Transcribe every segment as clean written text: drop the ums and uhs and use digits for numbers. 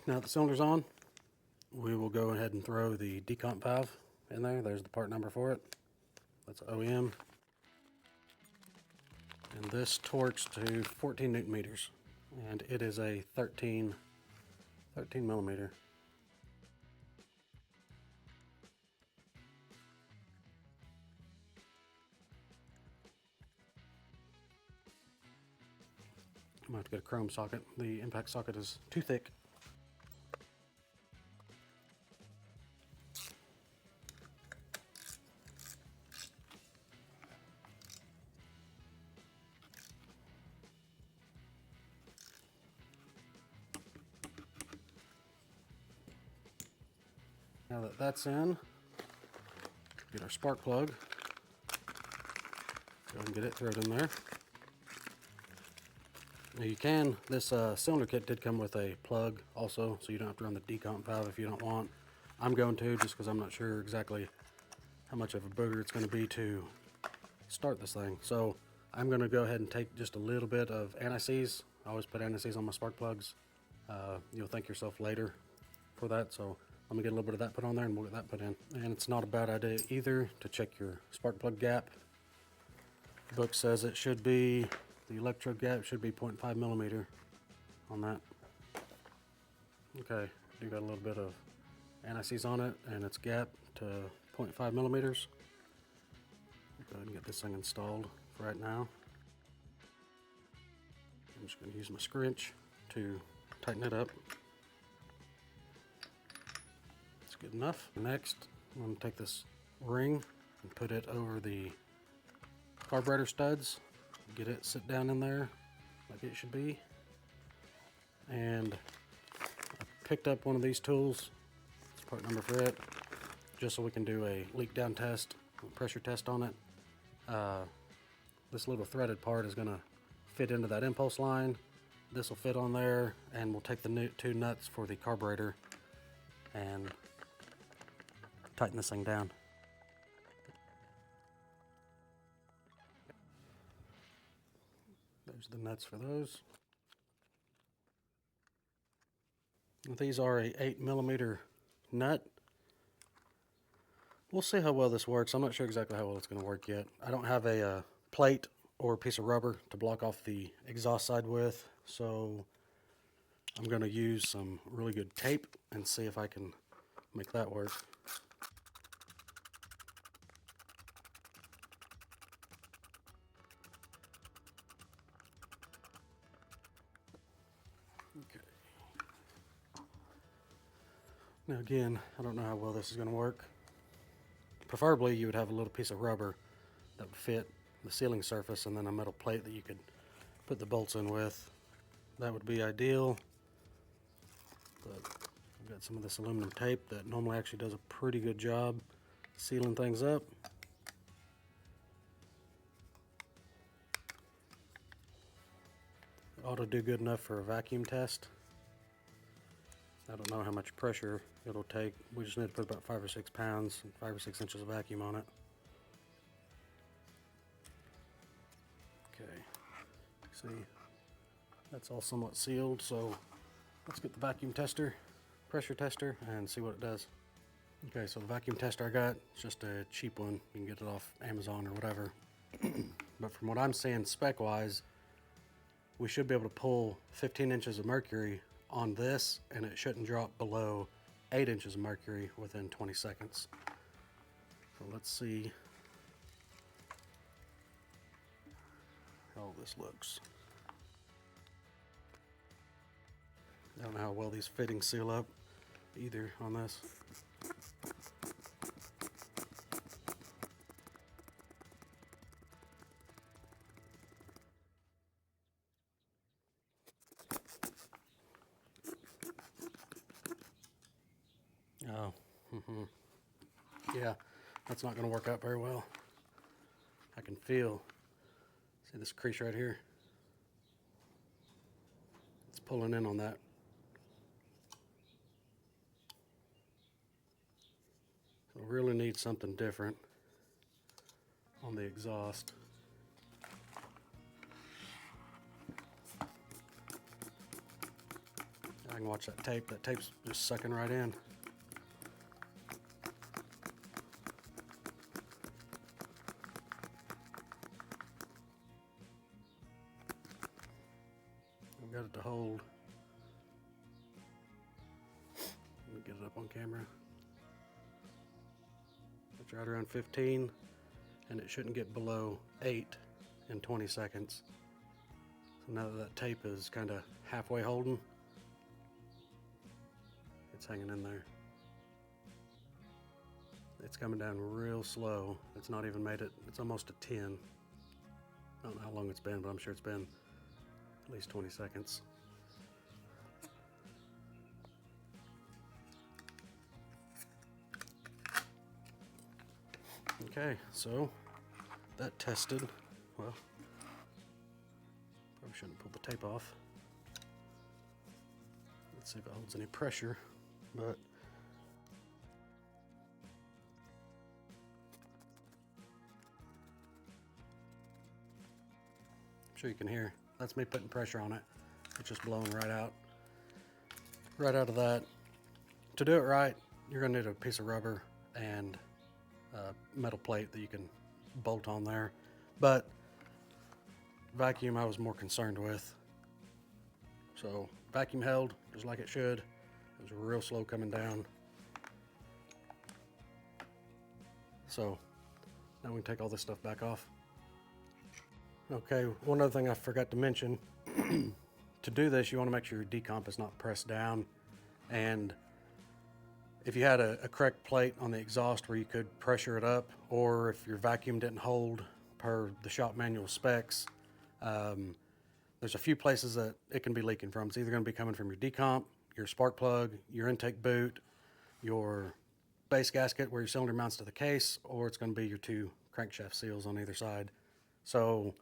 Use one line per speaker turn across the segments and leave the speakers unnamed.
Now that the cylinder's on, we will go ahead and throw the decomp valve in there. There's the part number for it. That's OEM. And this torques to 14 Newton meters. And it is a 13 millimeter. I might have to get a chrome socket. The impact socket is too thick. Now that that's in, get our spark plug. Go ahead and get it, throw it in there. Now you can, this cylinder kit did come with a plug also, so you don't have to run the decomp valve if you don't want. I'm going to, just because I'm not sure exactly how much of a booger it's going to be to start this thing. So I'm going to go ahead and take just a little bit of anti-seize. I always put anti-seize on my spark plugs. You'll thank yourself later for that, so let me get a little bit of that put on there and we'll get that put in. And it's not a bad idea either to check your spark plug gap. The book says it should be, the electrode gap should be 0.5 millimeter on that. Okay, you got a little bit of anti-seize on it and it's gap to 0.5 millimeters. Go ahead and get this thing installed for right now. I'm just going to use my scrunch to tighten it up. It's good enough. Next, I'm going to take this ring and put it over the carburetor studs. Get it sit down in there like it should be. And I picked up one of these tools. It's part number for it, just so we can do a leak down test, a pressure test on it. This little threaded part is going to fit into that impulse line. This will fit on there, and we'll take the two nuts for the carburetor and tighten this thing down. There's the nuts for those. These are a 8 millimeter nut. We'll see how well this works. I'm not sure exactly how well it's going to work yet. I don't have a plate or a piece of rubber to block off the exhaust side with, so I'm going to use some really good tape and see if I can make that work. Okay. Now again, I don't know how well this is going to work. Preferably you would have a little piece of rubber that would fit the sealing surface and then a metal plate that you could put the bolts in with. That would be ideal. But I've got some of this aluminum tape that normally actually does a pretty good job sealing things up. It ought to do good enough for a vacuum test. I don't know how much pressure it'll take. We just need to put about 5 or 6 pounds and 5 or 6 inches of vacuum on it. Okay, see, that's all somewhat sealed, so let's get the vacuum tester, pressure tester, and see what it does. Okay, so the vacuum tester I got, it's just a cheap one. You can get it off Amazon or whatever. But from what I'm seeing spec-wise, we should be able to pull 15 inches of mercury on this, and it shouldn't drop below 8 inches of mercury within 20 seconds. So let's see how this looks. I don't know how well these fittings seal up either on this. Oh, yeah, that's not going to work out very well. I can feel, see this crease right here? It's pulling in on that. So really need something different on the exhaust. I I can watch that tape. That tape's just sucking right in. I've got it to hold. Let me get it up on camera. It's right around 15, and it shouldn't get below 8 in 20 seconds. So now that tape is kind of halfway holding, it's hanging in there. It's coming down real slow. It's not even made it, it's almost a 10. I don't know how long it's been, but I'm sure it's been at least 20 seconds. Okay, so that tested. Well, probably shouldn't pull the tape off. Let's see if it holds any pressure, but I'm sure you can hear. That's me putting pressure on it. It's just blowing right out of that. To do it right, you're gonna need a piece of rubber and a metal plate that you can bolt on there. But vacuum I was more concerned with. So vacuum held just like it should. It was real slow coming down. So now we can take all this stuff back off. Okay, one other thing I forgot to mention. To do this, you want to make sure your decomp is not pressed down, and if you had a correct plate on the exhaust where you could pressure it up, or if your vacuum didn't hold per the shop manual specs, there's a few places that it can be leaking from. It's either going to be coming from your decomp, your spark plug, your intake boot, your base gasket where your cylinder mounts to the case, or it's going to be your 2 crankshaft seals on either side. So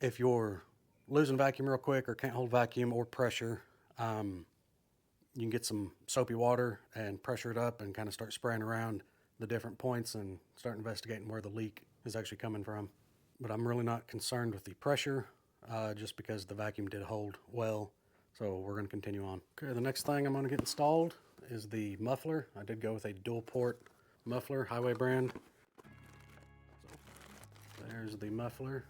if you're losing vacuum real quick or can't hold vacuum or pressure, you can get some soapy water and pressure it up and kind of start spraying around the different points and start investigating where the leak is actually coming from. But I'm really not concerned with the pressure, just because the vacuum did hold well. So we're going to continue on. Okay, the next thing I'm going to get installed is the muffler. I did go with a dual port muffler, Hyway brand. So there's the muffler.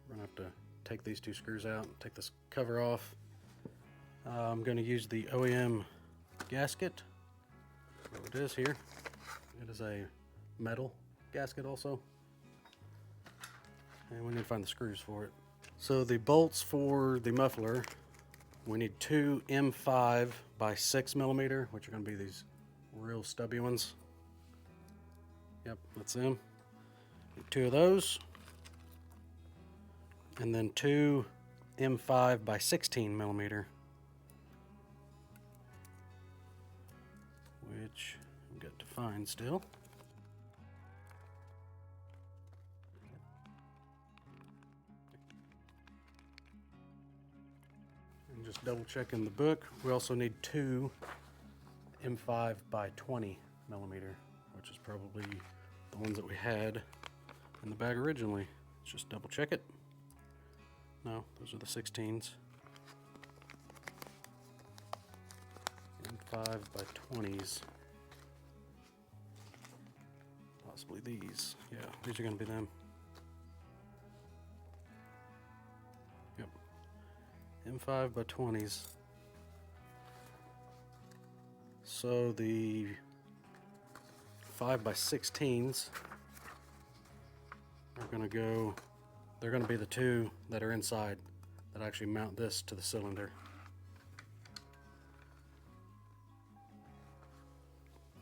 We're going to have to take these 2 screws out, take this cover off. I'm going to use the OEM gasket. There it is here. It is a metal gasket also. And we need to find the screws for it. So the bolts for the muffler, we need 2 M5 by 6 millimeter, which are going to be these real stubby ones. Yep, that's them. Need 2 of those. And then 2 M5 by 16 millimeter. Which I've got to find still. And just double checking the book, we also need 2 M5 by 20 millimeter, which is probably the ones that we had in the bag originally. Let's just double check it. No, those are the 16s. M5 by 20s. Possibly these. Yeah, these are going to be them. Yep. M5 by 20s. So the 5 by 16s are going to go, they're going to be the 2 that are inside that actually mount this to the cylinder.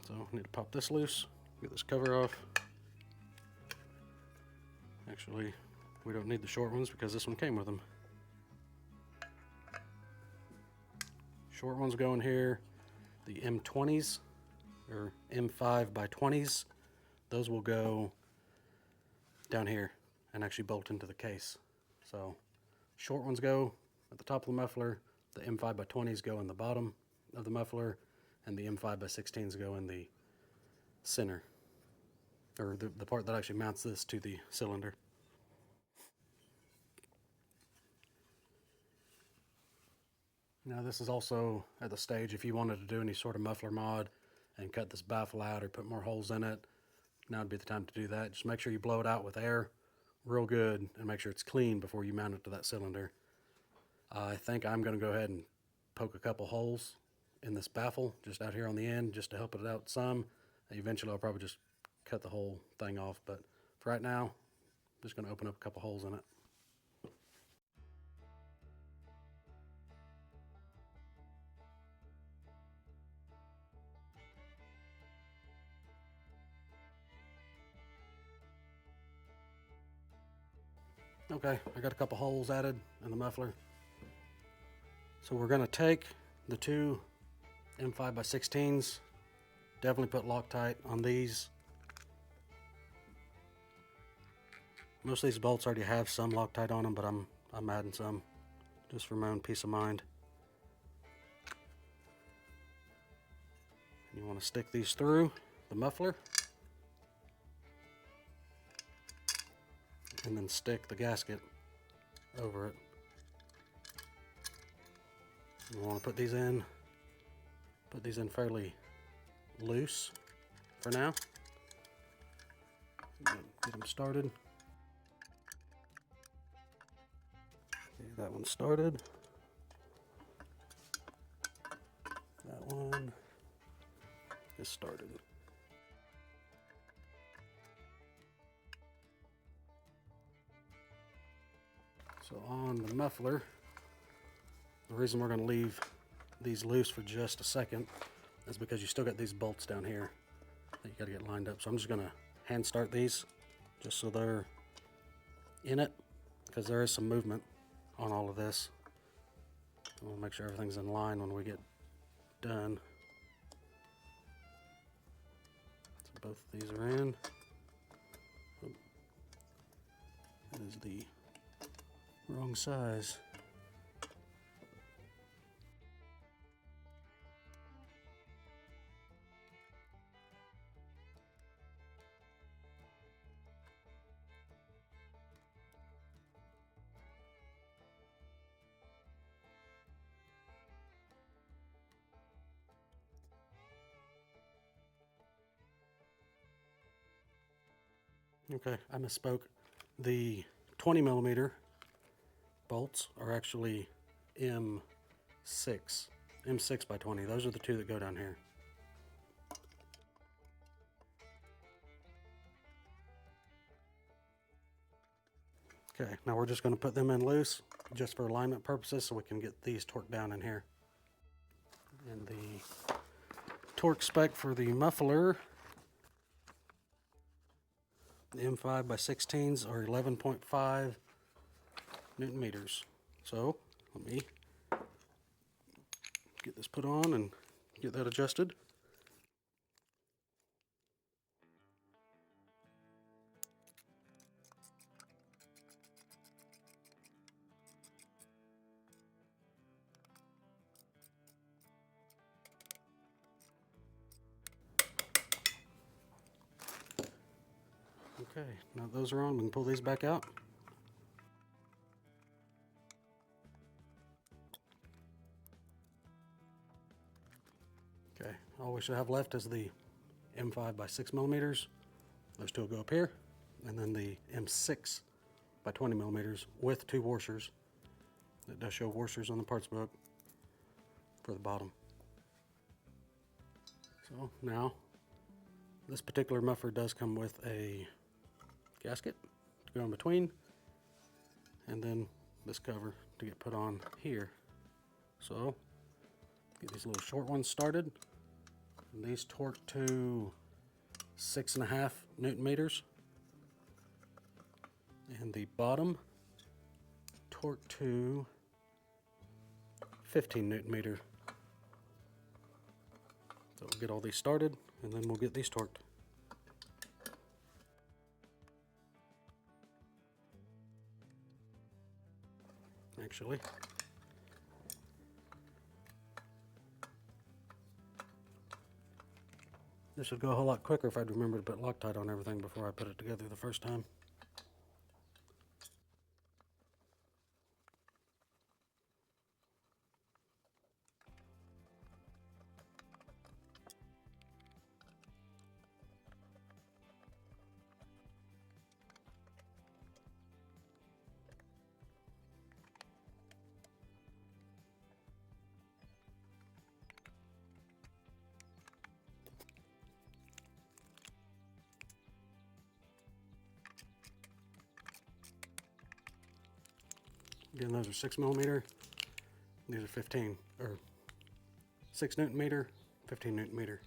So I need to pop this loose, get this cover off. Actually, we don't need the short ones because this one came with them. Short ones go in here. The M20s, or M5 by 20s, those will go down here and actually bolt into the case. So short ones go at the top of the muffler, the M5 by 20s go in the bottom of the muffler, and the M5 by 16s go in the center, or the part that actually mounts this to the cylinder. Now this is also at the stage if you wanted to do any sort of muffler mod and cut this baffle out or put more holes in it, now would be the time to do that. Just make sure you blow it out with air real good and make sure it's clean before you mount it to that cylinder. I think I'm going to go ahead and poke a couple holes in this baffle just out here on the end just to help it out some. Eventually I'll probably just cut the whole thing off, but for right now I'm just going to open up a couple holes in it. Okay, I got a couple holes added in the muffler. So we're going to take the two M5x16s, definitely put Loctite on these. Most of these bolts already have some Loctite on them, but I'm adding some just for my own peace of mind. And you want to stick these through the muffler. And then stick the gasket over it. We want to put these in fairly loose for now. Get them started. Okay, that one started. That one is started. So on the muffler, the reason we're going to leave these loose for just a second is because you still got these bolts down here that you got to get lined up. So I'm just going to hand start these just so they're in it, because there is some movement on all of this. We'll make sure everything's in line when we get done. So both of these are in. That is the wrong size. Okay, I misspoke. The 20mm bolts are actually M6 by 20. Those are the two that go down here. Okay, now we're just going to put them in loose just for alignment purposes so we can get these torqued down in here. And the torque spec for the muffler, the M5x16s are 11.5 Newton meters. So let me get this put on and get that adjusted. Okay, now those are on, we can pull these back out. Okay, all we should have left is the M5x6mm. Those two will go up here, and then the M6 by 20mm with two washers. It does show washers on the parts book for the bottom. So now, this particular muffler does come with a gasket to go in between, and then this cover to get put on here. So get these little short ones started, and these torque to 6.5 Newton meters, and the bottom torque to 15 Newton meter. So we'll get all these started, and then we'll get these torqued. Actually, this would go a whole lot quicker if I'd remembered to put Loctite on everything before I put it together the first time. Again, those are 6mm. These are 15, or 6 Newton meter, 15 Newton meter.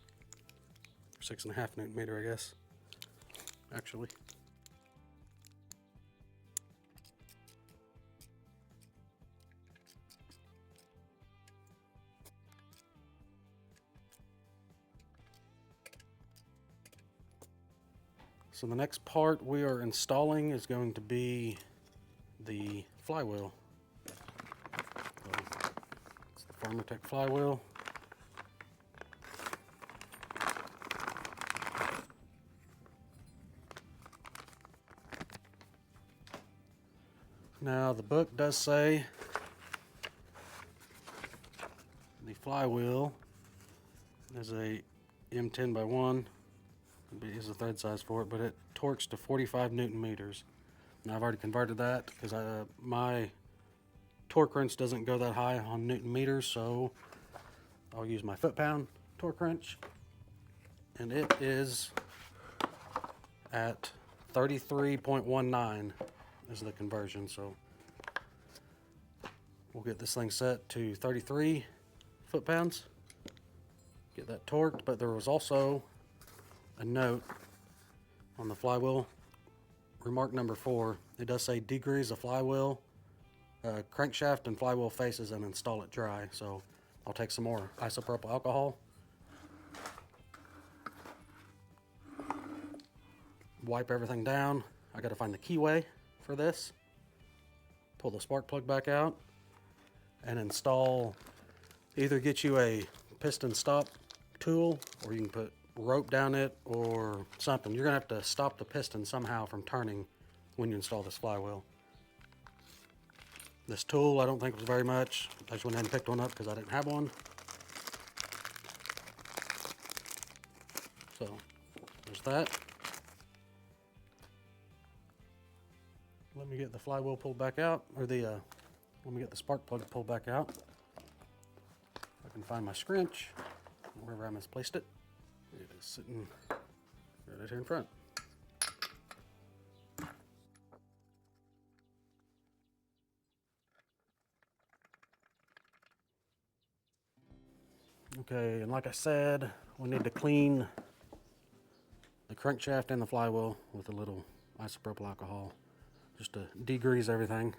6.5 Newton meter, I guess, actually. So the next part we are installing is going to be the flywheel. So it's the Farmertec flywheel. Now the book does say the flywheel is a M10x1. Is the thread size for it, but it torques to 45 Newton meters. Now I've already converted that because my torque wrench doesn't go that high on Newton meters, so I'll use my foot-pound torque wrench, and it is at 33.19 is the conversion. So we'll get this thing set to 33 foot-pounds, get that torqued. But there was also a note on the flywheel, remark number 4. It does say degrease the flywheel, crankshaft and flywheel faces, and install it dry. So I'll take some more isopropyl alcohol, wipe everything down. I got to find the keyway for this, pull the spark plug back out, and install, either get you a piston stop tool, or you can put rope down it or something. You're gonna have to stop the piston somehow from turning when you install this flywheel. This tool I don't think was very much. I just went ahead and picked one up because I didn't have one. So there's that. Let me get the flywheel pulled back out, or let me get the spark plug pulled back out. I can find my scrunch wherever I misplaced it. It is sitting right here in front. Okay, and like I said, we need to clean the crankshaft and the flywheel with a little isopropyl alcohol, just to degrease everything.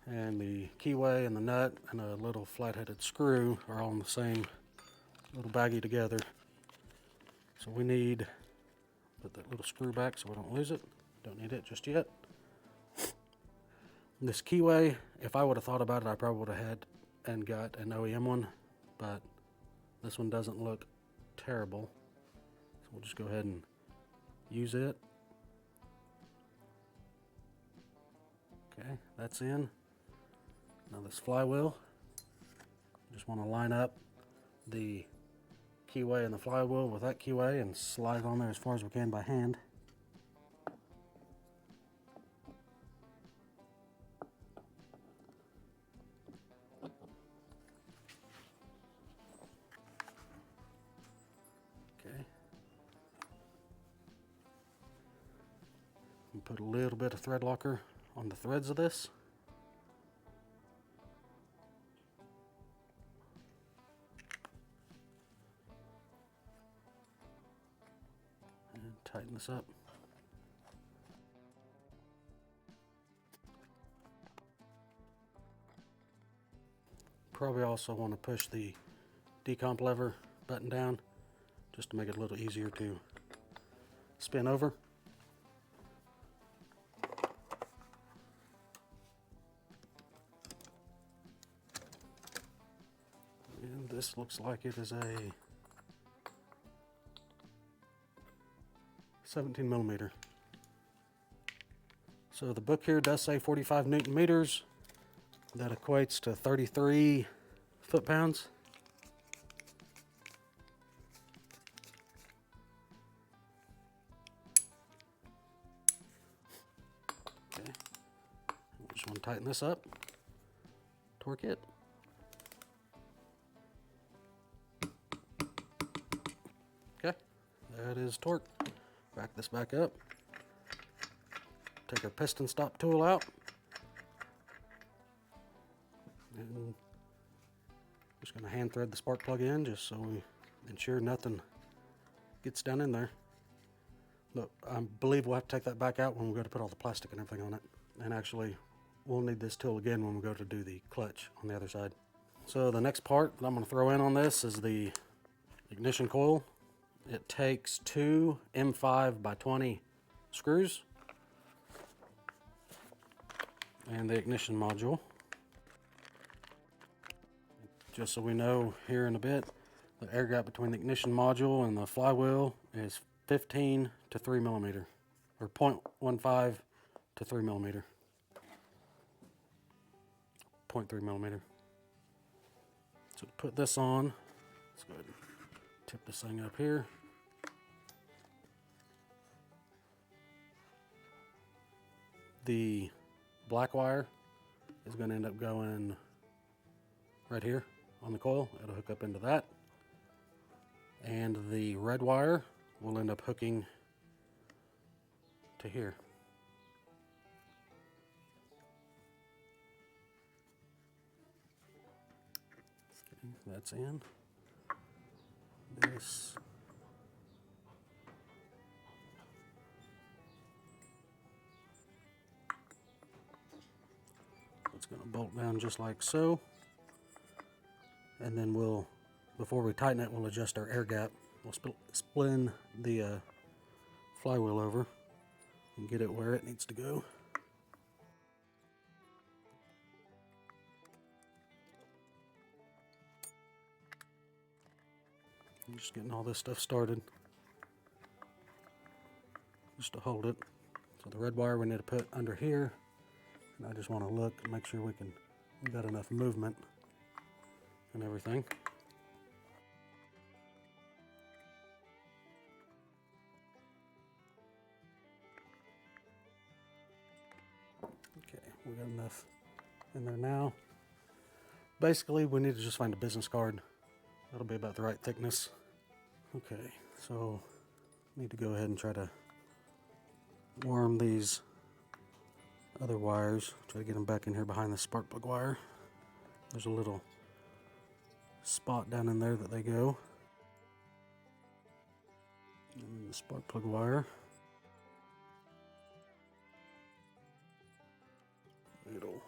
And the keyway and the nut and a little flat-headed screw are all in the same little baggie together. So we need to put that little screw back so we don't lose it. Don't need it just yet. This keyway, if I would have thought about it, I probably would have had and got an OEM one, but this one doesn't look terrible. So we'll just go ahead and use it. Okay, that's in. Now this flywheel, just want to line up the keyway and the flywheel with that keyway and slide it on there as far as we can by hand. Okay. And put a little bit of thread locker on the threads of this. Tighten this up. Probably also want to push the decomp lever button down just to make it a little easier to spin over. And this looks like it is a 17mm. So the book here does say 45 Newton meters. That equates to 33 foot-pounds. Okay. We just want to tighten this up. Torque it. Okay. That is torque. Back this back up. take our piston stop tool out. And just going to hand thread the spark plug in just so we ensure nothing gets down in there. But I believe we'll have to take that back out when we go to put all the plastic and everything on it. And actually, we'll need this tool again when we go to do the clutch on the other side. So the next part that I'm going to throw in on this is the ignition coil. It takes 2 M5 by 20 screws and the ignition module. Just so we know here in a bit, the air gap between the ignition module and the flywheel is 15 to 3 millimeter, or 0.15 to 3 millimeter. 0.3 millimeter. So to put this on, let's go ahead and tip this thing up here. The black wire is going to end up going right here on the coil. It'll hook up into that. And the red wire will end up hooking to here. Okay, that's in. This. It's going to bolt down just like so. And then we'll, before we tighten it, we'll adjust our air gap. We'll spin the flywheel over and get it where it needs to go. I'm just getting all this stuff started just to hold it. So the red wire we need to put under here, and I just want to look and make sure we got enough movement and everything. Okay, we got enough in there now. Basically, we need to just find a business card. That'll be about the right thickness. Okay, so need to go ahead and try to worm these other wires. Try to get them back in here behind the spark plug wire. There's a little spot down in there that they go. And then the spark plug wire. It'll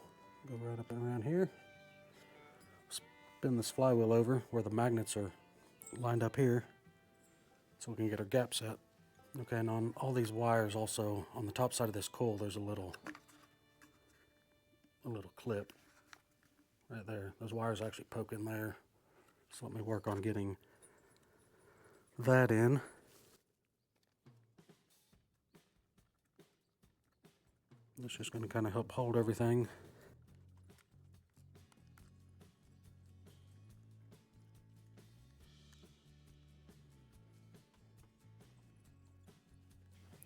go right up and around here. Spin this flywheel over where the magnets are lined up here so we can get our gap set. Okay, and on all these wires also, on the top side of this coil, there's a little clip right there. Those wires actually poke in there. So let me work on getting that in. It's just going to kind of help hold everything.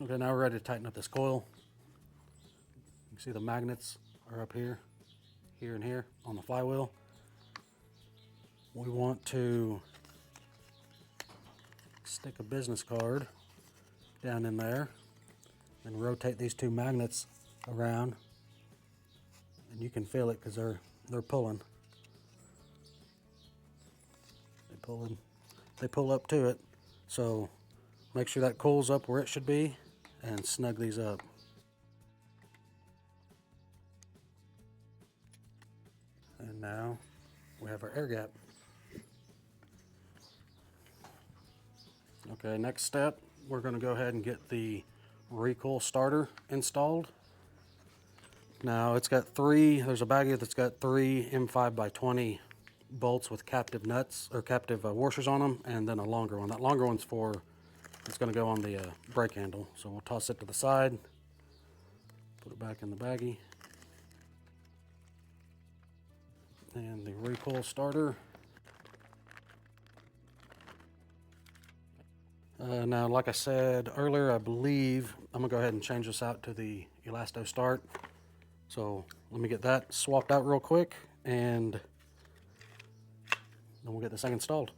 Okay, now we're ready to tighten up this coil. You can see the magnets are up here, here and here on the flywheel. We want to stick a business card down in there and rotate these two magnets around, and you can feel it because they're pulling. They pull up to it, so make sure that coil's up where it should be and snug these up. And now we have our air gap. Okay, next step, we're going to go ahead and get the recoil starter installed. Now it's got there's a baggie that's got 3 M5 by 20 bolts with captive nuts, or captive washers on them, and then a longer one. That longer one's it's going to go on the brake handle. So we'll toss it to the side, put it back in the baggie. And the recoil starter. Now, like I said earlier, I believe I'm going to go ahead and change this out to the Elasto Start. So let me get that swapped out real quick, and then we'll get this thing installed.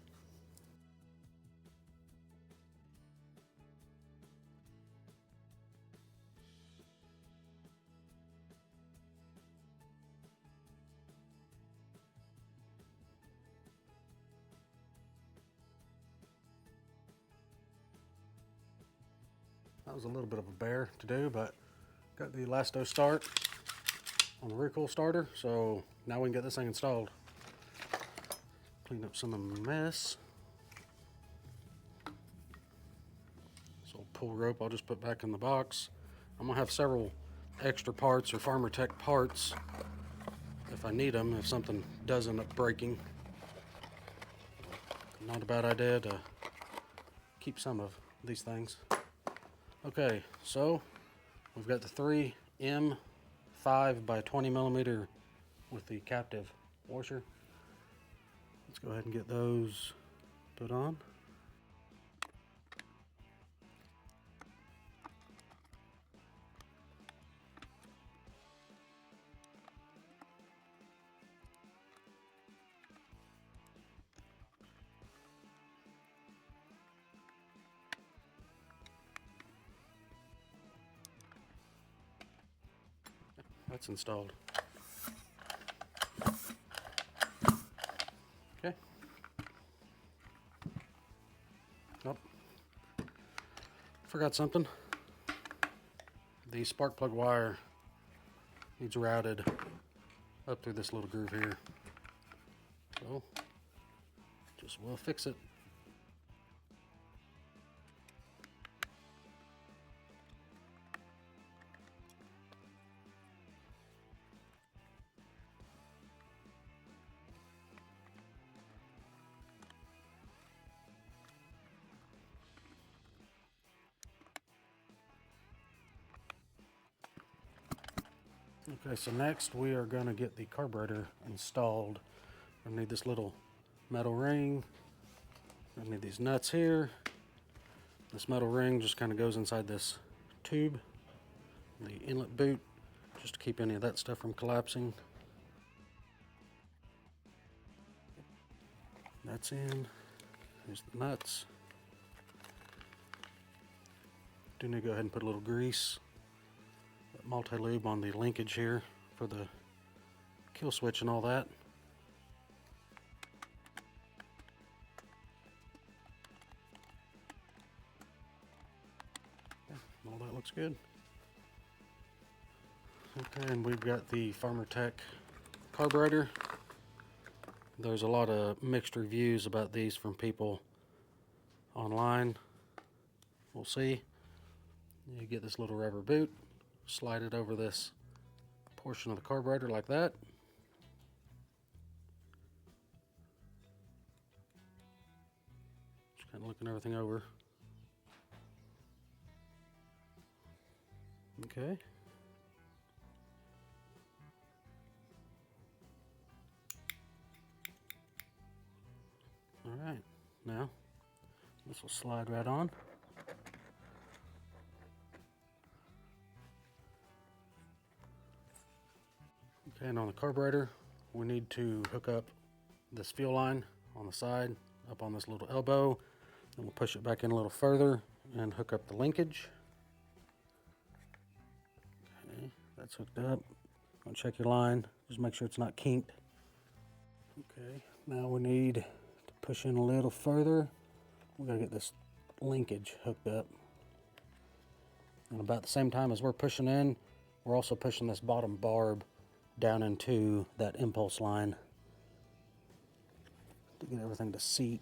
That was a little bit of a bear to do, but got the elasto start on the Recoil starter, so now we can get this thing installed. Clean up some of the mess. This old pull rope I'll just put back in the box. I'm gonna have several extra parts or Farmertec parts if I need them, if something does end up breaking. Not a bad idea to keep some of these things. Okay, so we've got the 3 M5 by 20 millimeter with the captive washer. Let's go ahead and get those put on. That's installed. Okay. Nope. Forgot something. The spark plug wire needs routed up through this little groove here. So, we'll fix it. Okay, so next we are going to get the carburetor installed. I need this little metal ring. I need these nuts here. This metal ring just kind of goes inside this tube, the inlet boot, just to keep any of that stuff from collapsing. That's in. Here's the nuts. Do need to go ahead and put a little grease, multi-lube on the linkage here for the kill switch and all that. Yeah, all that looks good. Okay, and we've got the Farmertec carburetor. There's a lot of mixed reviews about these from people online. We'll see. You get this little rubber boot, slide it over this portion of the carburetor like that. Just kind of looking everything over. Okay. All right, now this will slide right on. Okay, and on the carburetor, we need to hook up this fuel line on the side, up on this little elbow. Then we'll push it back in a little further and hook up the linkage. Okay, that's hooked up. I'll check your line, just make sure it's not kinked. Okay, now we need to push in a little further. We gotta get this linkage hooked up. And about the same time as we're pushing in, we're also pushing this bottom barb down into that impulse line to get everything to seat.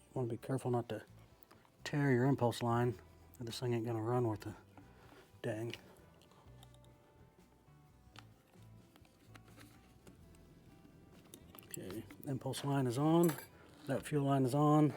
You want to be careful not to tear your impulse line, or this thing ain't gonna run worth a dang. Okay, impulse line is on, that fuel line is on.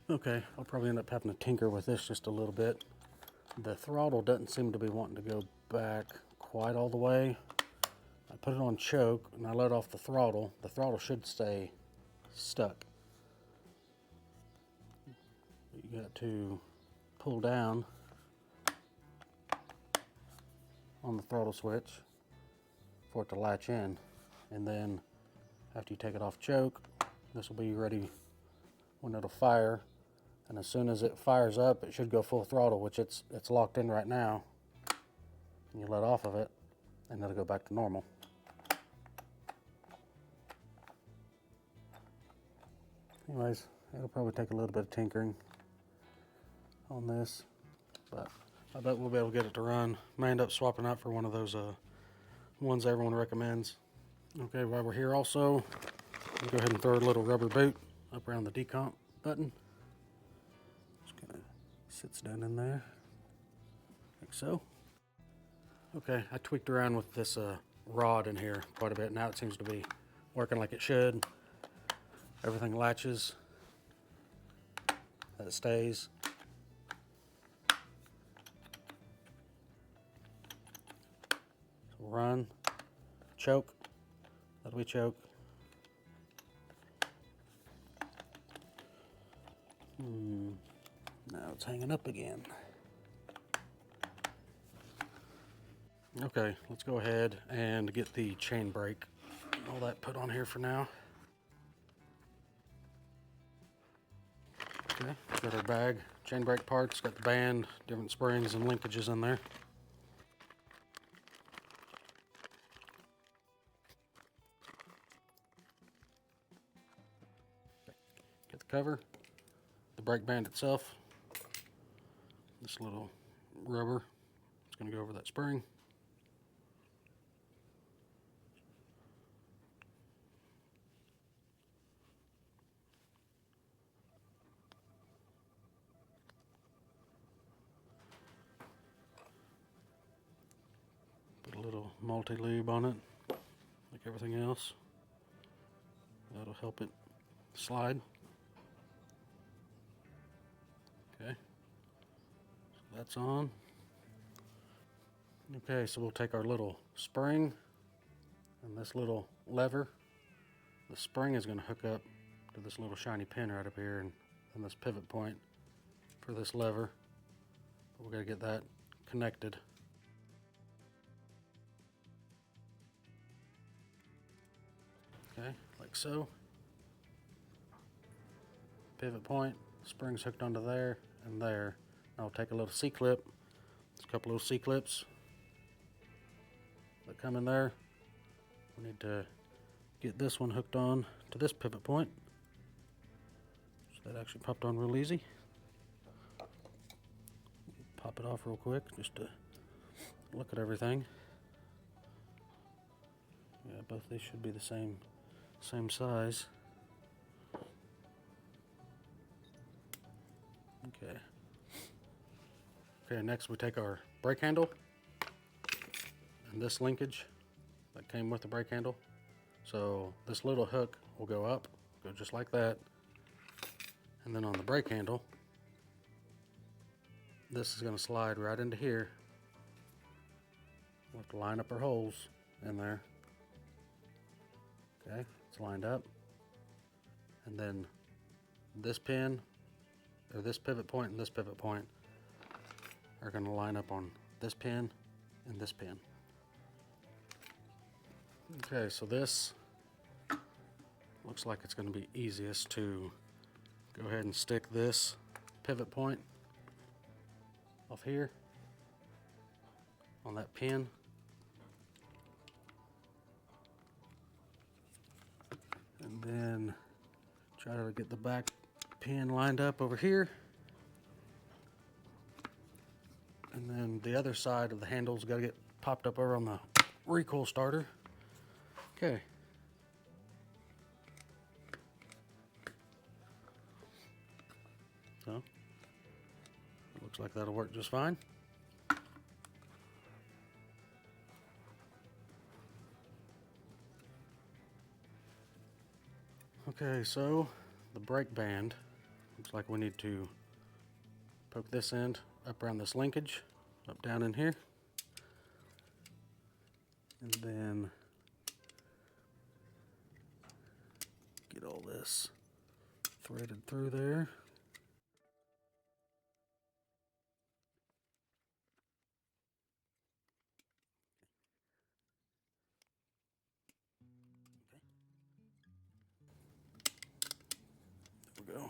Okay, I'll probably end up having to tinker with this just a little bit. The throttle doesn't seem to be wanting to go back quite all the way. I put it on choke and I let off the throttle. The throttle should stay stuck. You got to pull down on the throttle switch for it to latch in, and then after you take it off choke, this will be ready when it'll fire. And as soon as it fires up, it should go full throttle, which it's locked in right now. And you let off of it, and it'll go back to normal. Anyways, it'll probably take a little bit of tinkering on this, but I bet we'll be able to get it to run. May end up swapping out for one of those ones everyone recommends. Okay, while we're here also, we'll go ahead and throw a little rubber boot up around the decomp button. Just kind of sits down in there, like so. Okay, I tweaked around with this rod in here quite a bit. Now it seems to be working like it should. Everything latches, that stays. So run, choke, that'll be choke. Now it's hanging up again. Okay, let's go ahead and get the chain brake, all that put on here for now. Okay, got our bag, chain brake parts, got the band, different springs and linkages in there. Get the cover, the brake band itself, this little rubber, it's going to go over that spring. Put a little multi-lube on it, like everything else. That'll help it slide. Okay, so that's on. Okay, so we'll take our little spring and this little lever. The spring is going to hook up to this little shiny pin right up here and this pivot point for this lever. But we're going to get that connected. Okay, like so. Pivot point, spring's hooked onto there and there. Now I'll take a little C-clip. There's a couple little C-clips that come in there. We need to get this one hooked on to this pivot point. So that actually popped on real easy. Pop it off real quick just to look at everything. Yeah, both these should be the same size. Okay. Okay, next we take our brake handle and this linkage that came with the brake handle. So this little hook will go up, go just like that. And then on the brake handle, this is going to slide right into here. We'll have to line up our holes in there. Okay, it's lined up. And then this pin, or this pivot point and this pivot point are going to line up on this pin and this pin. Okay, so this looks like it's going to be easiest to go ahead and stick this pivot point off here on that pin. And then try to get the back pin lined up over here. And then the other side of the handle's got to get popped up over on the recoil starter. Okay. So, it looks like that'll work just fine. Okay, so the brake band Looks like we need to poke this end up around this linkage, up down in here, and then get all this threaded through there. There we go.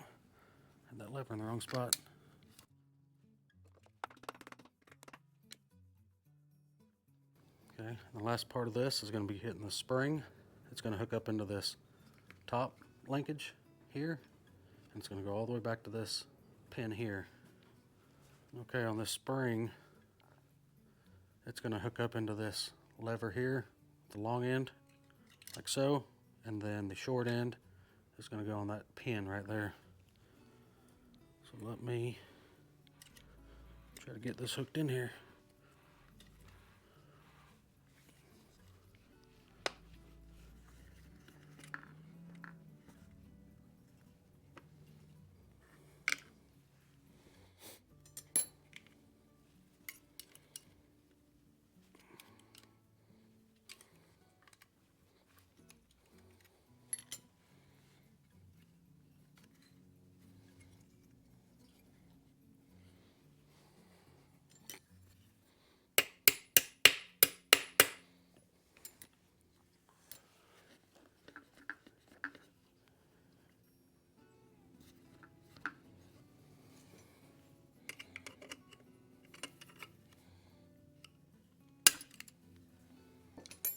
Had that lever in the wrong spot. Okay, the last part of this is going to be hitting the spring. It's going to hook up into this top linkage here, and it's going to go all the way back to this pin here. Okay, on this spring, it's going to hook up into this lever here, the long end, like so, and then the short end is going to go on that pin right there. So let me try to get this hooked in here.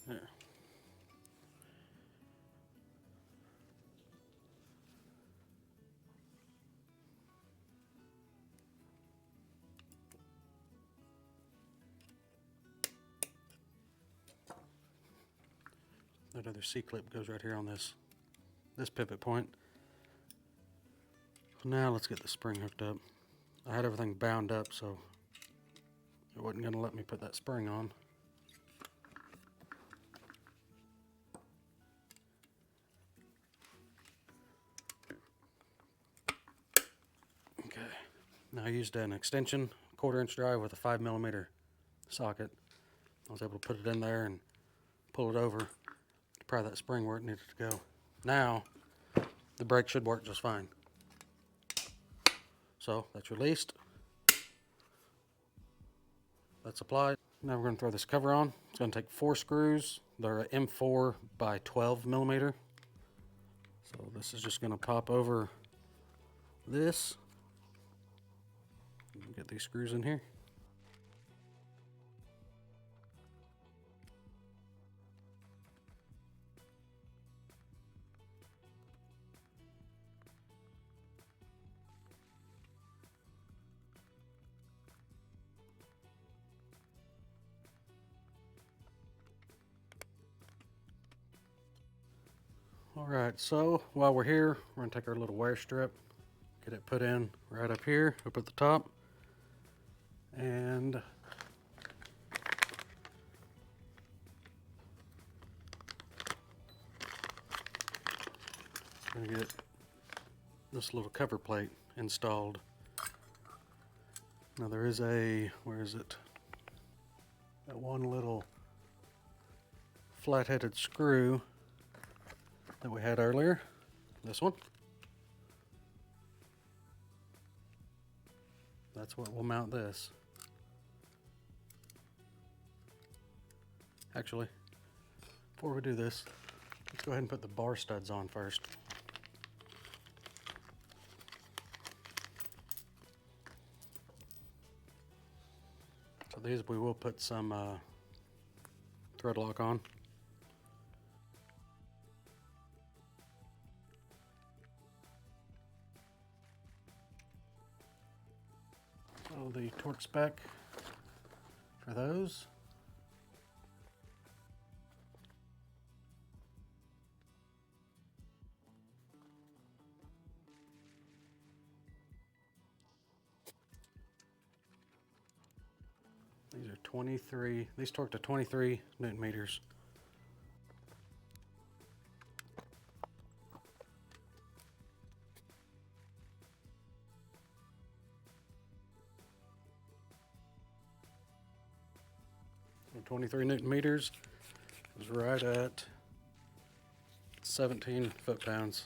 There. That other C-clip goes right here on this pivot point. Now let's get the spring hooked up. I had everything bound up, so it wasn't going to let me put that spring on. Okay, now I used an extension 1/4 inch drive with a 5mm socket. I was able to put it in there and pull it over to pry that spring where it needed to go. Now the brake should work just fine. So that's released. That's applied. Now we're going to throw this cover on. It's going to take 4 screws. They're M4 by 12mm. So this is just going to pop over this. Get these screws in here. Alright, so while we're here, we're going to take our little wear strip, get it put in right up here, up at the top, and going to get this little cover plate installed. Now there is a, where is it? That one little flat-headed screw that we had earlier, this one. That's what will mount this. Actually, before we do this, let's go ahead and put the bar studs on first. So these we will put some thread lock on. So the torque spec for those. These are 23, these torque to 23 Newton meters. 23 Newton meters is right at 17 foot-pounds.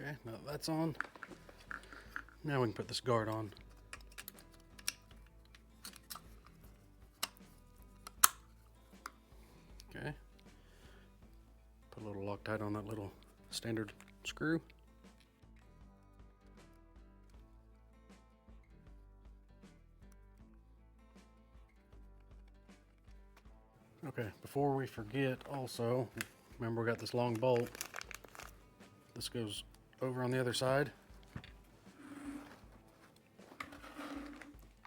Okay, now that that's on, now we can put this guard on. Okay, put a little Loctite on that little standard screw. Okay, before we forget also, remember we got this long bolt. This goes over on the other side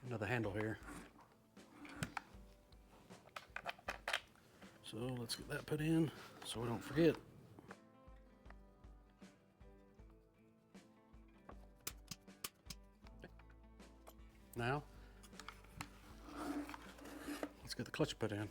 into the handle here. So let's get that put in so we don't forget. Now, let's get the clutch put in.